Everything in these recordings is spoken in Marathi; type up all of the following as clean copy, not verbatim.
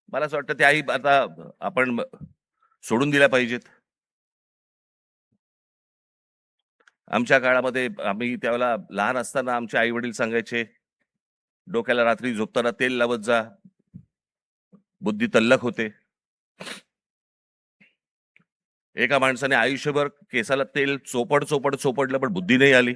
मला असं वाटतं त्याही आता आपण सोडून दिल्या पाहिजेत. आमच्या काळामध्ये आम्ही त्यावेळेला लहान असताना आमचे आई वडील सांगायचे, डोक्याला रात्री झोपताना तेल लावत जा, बुद्धी तल्लख होते. एका माणसाने आयुष्यभर केसाला तेल चोपड चोपड चोपडलं पण बुद्धी नाही आली.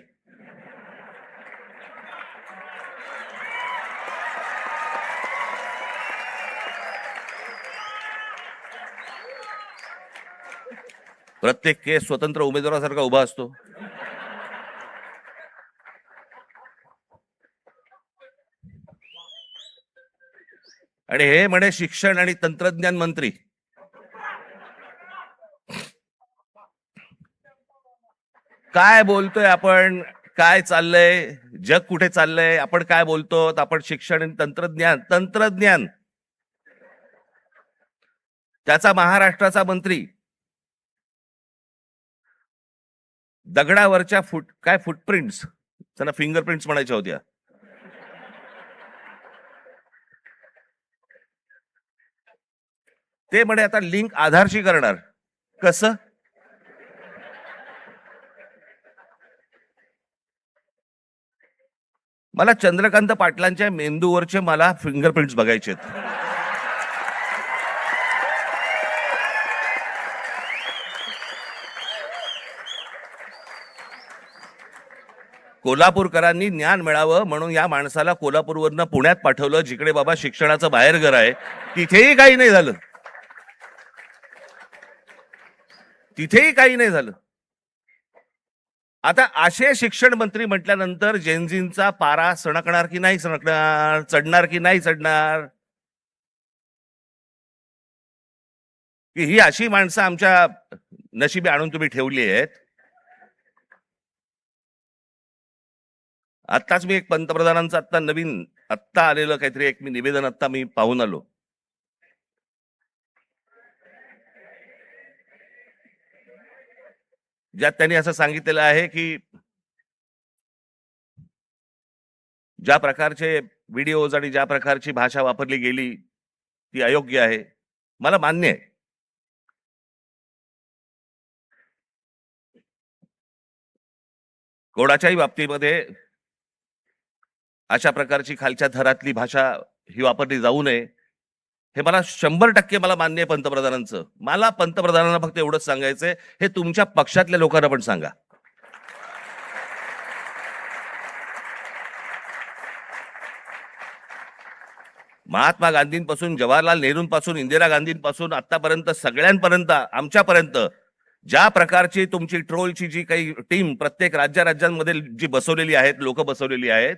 प्रत्येक केस स्वतंत्र उमेदवारासारखा उभा असतो. आणि हे म्हणे शिक्षण आणि तंत्रज्ञान मंत्री. काय बोलतोय आपण? काय चाललंय? जग कुठे चाललंय? आपण काय बोलतो? आपण शिक्षण आणि तंत्रज्ञान तंत्रज्ञान त्याचा महाराष्ट्राचा मंत्री दगडावरच्या काय फुटप्रिंट्स, त्यांना फिंगरप्रिंट्स म्हणायच्या होत्या, ते म्हणे आता लिंक आधारशी करणार. कसं? मला चंद्रकांत पाटलांच्या मेंदूवरचे मला फिंगरप्रिंट्स बघायचे. कोल्हापूरकरांनी ज्ञान मिळावं म्हणून या माणसाला कोल्हापूरवरनं पुण्यात पाठवलं, जिकडे बाबा शिक्षणाचं बाहेरघर आहे. तिथेही काही नाही झालं. तिथेही काही नाही झालं. आता असे शिक्षण मंत्री म्हटल्यानंतर जेनझींचा पारा सणकणार की नाही सणकणार, चढणार की नाही चढणार? की ही अशी माणसं आमच्या नशिबी आणून तुम्ही ठेवली आहेत. आत्ताच मी एक पंतप्रधानांचं आत्ता आलेलं काहीतरी एक निवेदन आत्ता मी पाहून आलो. ज्यात त्यांनी असं सांगितलेलं आहे की ज्या प्रकारचे व्हिडिओज आणि ज्या प्रकारची भाषा वापरली गेली ती अयोग्य आहे. मला मान्य आहे. कोणाच्याही बाबतीमध्ये अशा प्रकारची खालच्या थरातली भाषा ही वापरली जाऊ नये, हे मला 100% मला मान्य आहे पंतप्रधानांचं. मला पंतप्रधानांना फक्त एवढंच सांगायचंय, हे तुमच्या पक्षातल्या लोकांना पण सांगा. महात्मा गांधींपासून, जवाहरलाल नेहरूंपासून, इंदिरा गांधींपासून आतापर्यंत सगळ्यांपर्यंत आमच्यापर्यंत ज्या प्रकारची तुमची ट्रोलची जी काही टीम प्रत्येक राज्यांमध्ये जी बसवलेली आहेत, लोक बसवलेली आहेत,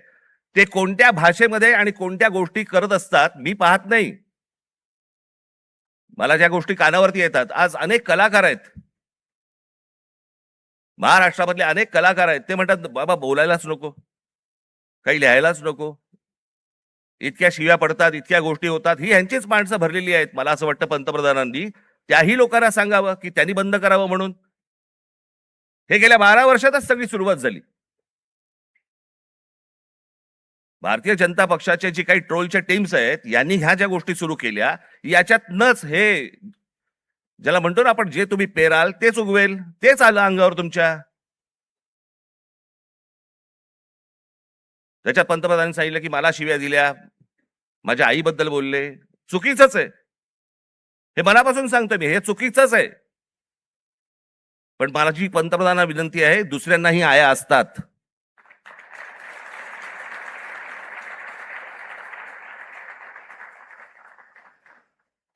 ते कोणत्या भाषेमध्ये आणि कोणत्या गोष्टी करत असतात मी पाहत नाही. मला ज्या गोष्टी कानावरती येतात, आज अनेक कलाकार आहेत, महाराष्ट्रामधले अनेक कलाकार आहेत, ते म्हणतात बाबा बोलायलाच नको, काही लिहायलाच नको, इतक्या शिव्या पडतात, इतक्या गोष्टी होतात. ही यांचीच माणसं भरलेली आहेत. मला असं वाटतं पंतप्रधानांनी त्याही लोकांना सांगावं की त्यांनी बंद करावं म्हणून. हे गेल्या 12 वर्षातच सगळी सुरुवात झाली. भारतीय जनता पक्षाचे जी काही ट्रोलच्या टीम्स आहेत, यांनी ह्या ज्या गोष्टी सुरू केल्या, याच्यातनच हे ज्याला म्हणतो ना आपण, जे तुम्ही पेराल तेच उगवेल, तेच आलं अंगावर तुमच्या. त्याच्यात पंतप्रधानांनी सांगितलं की मला शिव्या दिल्या, माझ्या आईबद्दल बोलले. चुकीचंच आहे, हे मनापासून सांगतो मी, हे चुकीचंच आहे. पण माझी पंतप्रधानांना विनंती आहे, दुसऱ्यांनाही आया असतात.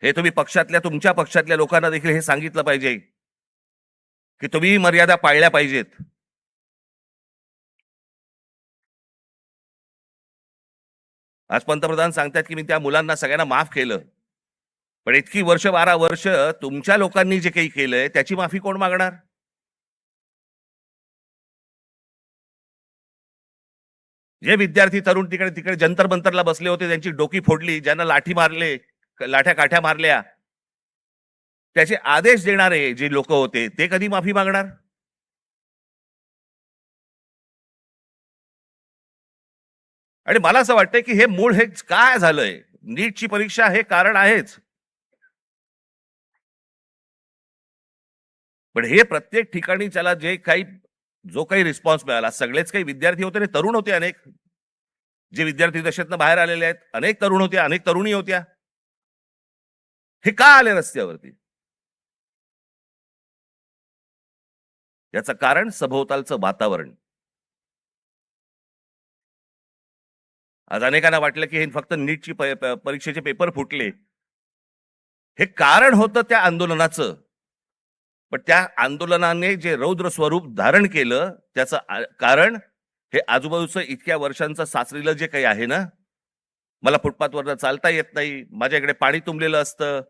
हे तुम्ही तुमच्या पक्षातल्या लोकांना देखील हे सांगितलं पाहिजे की तुम्ही मर्यादा पाळल्या पाहिजेत. आज पंतप्रधान सांगतात की मी त्या मुलांना सगळ्यांना माफ केलं, पण इतकी 12 वर्ष तुमच्या लोकांनी जे काही केलंय त्याची माफी कोण मागणार? जे विद्यार्थी तरुण तिकडे जंतर मंतरला बसले होते, त्यांची डोकी फोडली, ज्यांना लाठ्या काठ्या मारल्या, त्याचे आदेश देणारे जे लोक होते ते कधी माफी मागणार? आणि मला असं वाटतंय की हे मूळ हे काय झालंय, नीटची परीक्षा हे कारण आहेच. पण हे प्रत्येक ठिकाणी त्याला जो काही रिस्पॉन्स मिळाला, सगळेच काही विद्यार्थी होते आणि तरुण होते, अनेक जे विद्यार्थी दशेतनं बाहेर आलेले आहेत, अनेक तरुण होते, अनेक तरुणी होत्या. हे का आले रस्त्यावरती? याचं कारण सभोवतालचं वातावरण. आज अनेकांना वाटलं की हे फक्त नीटची परीक्षेचे पेपर फुटले. हे कारण होतं त्या आंदोलनाचं. पण त्या आंदोलनाने जे रौद्र स्वरूप धारण केलं त्याचं कारण हे आजूबाजूचं इतक्या वर्षांचं साचलेलं जे काही आहे ना, मला फुटपाथवरनं चालता येत नाही, माझ्याकडे पाणी तुंबलेलं असतं,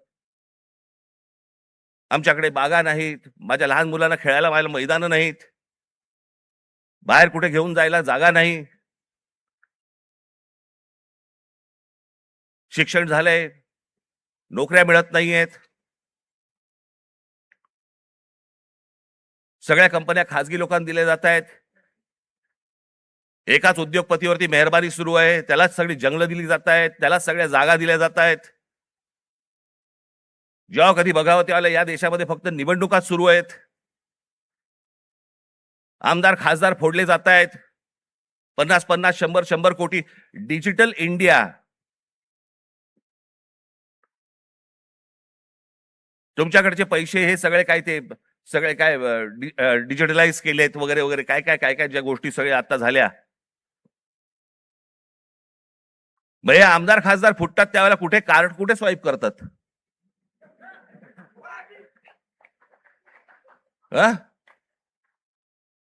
आमच्याकडे बागा नाहीत, माझ्या लहान मुलांना खेळायला माझ्या मैदानं नाहीत, बाहेर कुठे घेऊन जायला जागा नाही, शिक्षण झालंय, नोकऱ्या मिळत नाहीयेत, सगळ्या कंपन्या खासगी लोकांना दिल्या जात आहेत, एकाच उद्योगपतीवरती मेहरबानी सुरू आहे, त्यालाच सगळी जंगलं दिली जात आहेत, त्यालाच सगळ्या जागा दिल्या जात आहेत. जेव्हा कधी बघावं तेव्हा या देशामध्ये फक्त निवडणुका सुरू आहेत, आमदार खासदार फोडले जात आहेत, 50-50, 100-100 कोटी. डिजिटल इंडिया, तुमच्याकडचे पैसे हे सगळे काय डिजिटलाइज केलेत वगैरे वगैरे, काय काय काय काय ज्या गोष्टी सगळ्या आता झाल्या. म्हणजे आमदार खासदार फुटतात त्यावेळेला कुठे कार्ड कुठे स्वाईप करतात?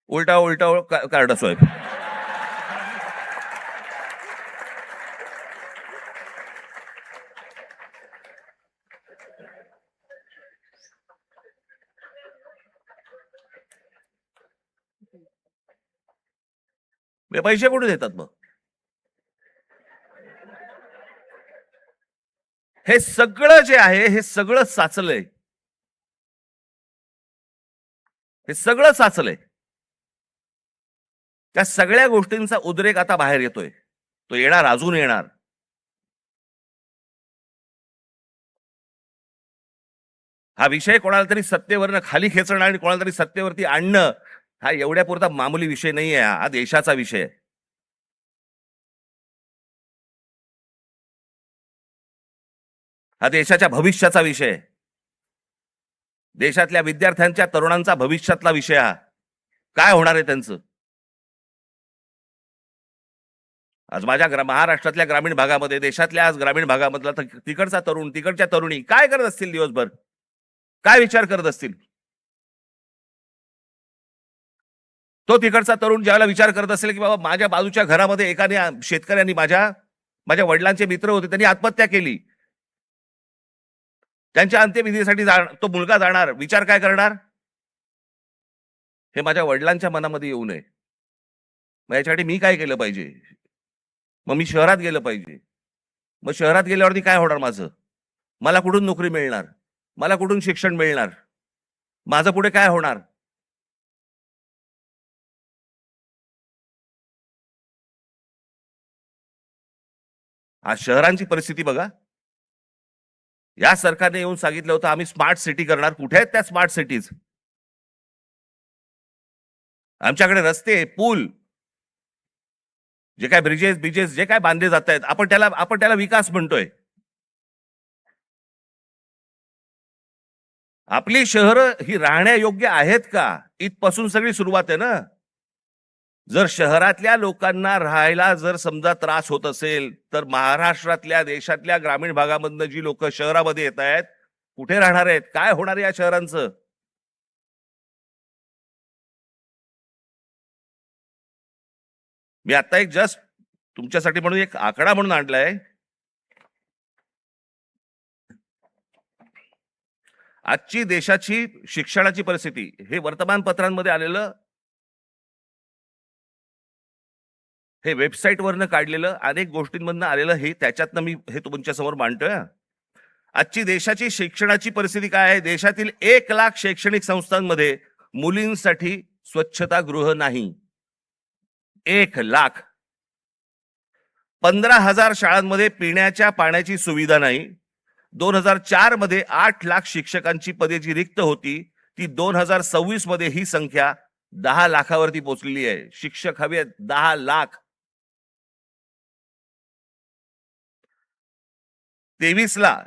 उलटा उलटा कार्ड स्वाईप. पैसे कुठे देतात मग? हे सगळं जे आहे हे सगळं साचलंय, हे सगळं साचलंय. त्या सगळ्या गोष्टींचा उद्रेक आता बाहेर येतोय, तो येणार, अजून येणार. हा विषय कोणाला तरी सत्तेवरनं खाली खेचणं आणि कोणाला तरी सत्तेवरती आणणं हा एवढ्या पुरता मामूली विषय नाहीये, हा देशाचा विषय आहे. हा देशाच्या भविष्याचा विषय आहे, देशातल्या विद्यार्थ्यांच्या तरुणांचा भविष्यातला विषय. हा काय होणार आहे त्यांचं? आज माझ्या महाराष्ट्रातल्या ग्रामीण भागामध्ये, देशातल्या आज ग्रामीण भागामधला तिकडचा तरुण, तिकडच्या तरुणी काय करत असतील दिवसभर, काय विचार करत असतील? तो तिकडचा तरुण ज्यावेळेला विचार करत असेल की बाबा माझ्या बाजूच्या घरामध्ये एकाने शेतकऱ्यांनी माझ्या वडिलांचे मित्र होते, त्यांनी आत्महत्या केली, त्यांच्या अंत्यविधीसाठी तो मुलगा जाणार, विचार काय करणार? हे माझ्या वडिलांच्या मनामध्ये येऊ नये, मग याच्यासाठी मी काय केलं पाहिजे? मग मी शहरात गेलं पाहिजे. मग शहरात गेल्यावरती काय होणार माझं? मला कुठून नोकरी मिळणार? मला कुठून शिक्षण मिळणार? माझं पुढे काय होणार? आज शहरांची परिस्थिती बघा. या सरकारने येऊन सांगितलं होतं आम्ही स्मार्ट सिटी करणार. कुठे आहेत त्या स्मार्ट सिटीज? आमच्याकडे रस्ते, पूल, जे काय ब्रिजेस जे काय बांधले जात आहेत, आपण त्याला विकास म्हणतोय. आपली शहरं ही राहण्यायोग्य आहेत का? इथपासून सगळी सुरुवात आहे ना. जर शहरातल्या लोकांना राहायला जर समजा त्रास होत असेल, तर महाराष्ट्रातल्या, देशातल्या ग्रामीण भागामधनं जी लोक शहरामध्ये येत आहेत, कुठे राहणार आहेत? काय होणार या शहरांचं? मी आता एक जस्ट तुमच्यासाठी म्हणून एक आकडा म्हणून आणलाय. आजची देशाची शिक्षणाची परिस्थिती हे वर्तमानपत्रांमध्ये आलेलं, हे वेबसाईटवरनं काढलेलं, अनेक गोष्टींमधनं आलेलं, हे त्याच्यातनं मी हे तुमच्या समोर मांडतोय. आजची देशाची शिक्षणाची परिस्थिती काय आहे? देशातील 1 लाख शैक्षणिक संस्थांमध्ये मुलींसाठी स्वच्छतागृह नाही. 1 लाख. 15,000 शाळांमध्ये पिण्याच्या पाण्याची सुविधा नाही. 2004 मध्ये 8 लाख शिक्षकांची पदे जी रिक्त होती ती 2026 मध्ये ही संख्या 10 लाखावरती पोहोचलेली आहे. शिक्षक हवे आहेत 10 लाख. 23 ला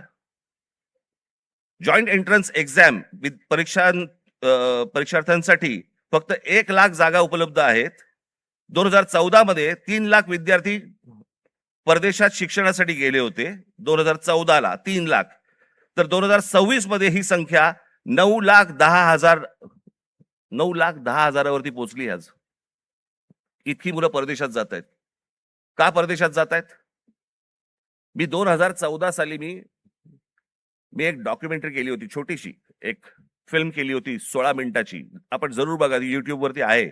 जॉईंट एंट्रन्स एक्झाम परीक्षार्थ्यांसाठी फक्त 1 लाख जागा उपलब्ध आहेत. 2014 मध्ये 3 लाख विद्यार्थी परदेशात शिक्षणासाठी गेले होते. 2014 ला 3 लाख. तर 2026 मध्ये ही संख्या 9,10,000वरती पोहोचली. आज इतकी मुलं परदेशात जात आहेत. का परदेशात जात आहेत? मी 2014 साली मी एक डॉक्युमेंटरी केली होती, छोटीशी एक फिल्म केली होती 16 मिनिटाची. आपण जरूर बघा, युट्यूब वरती आहे.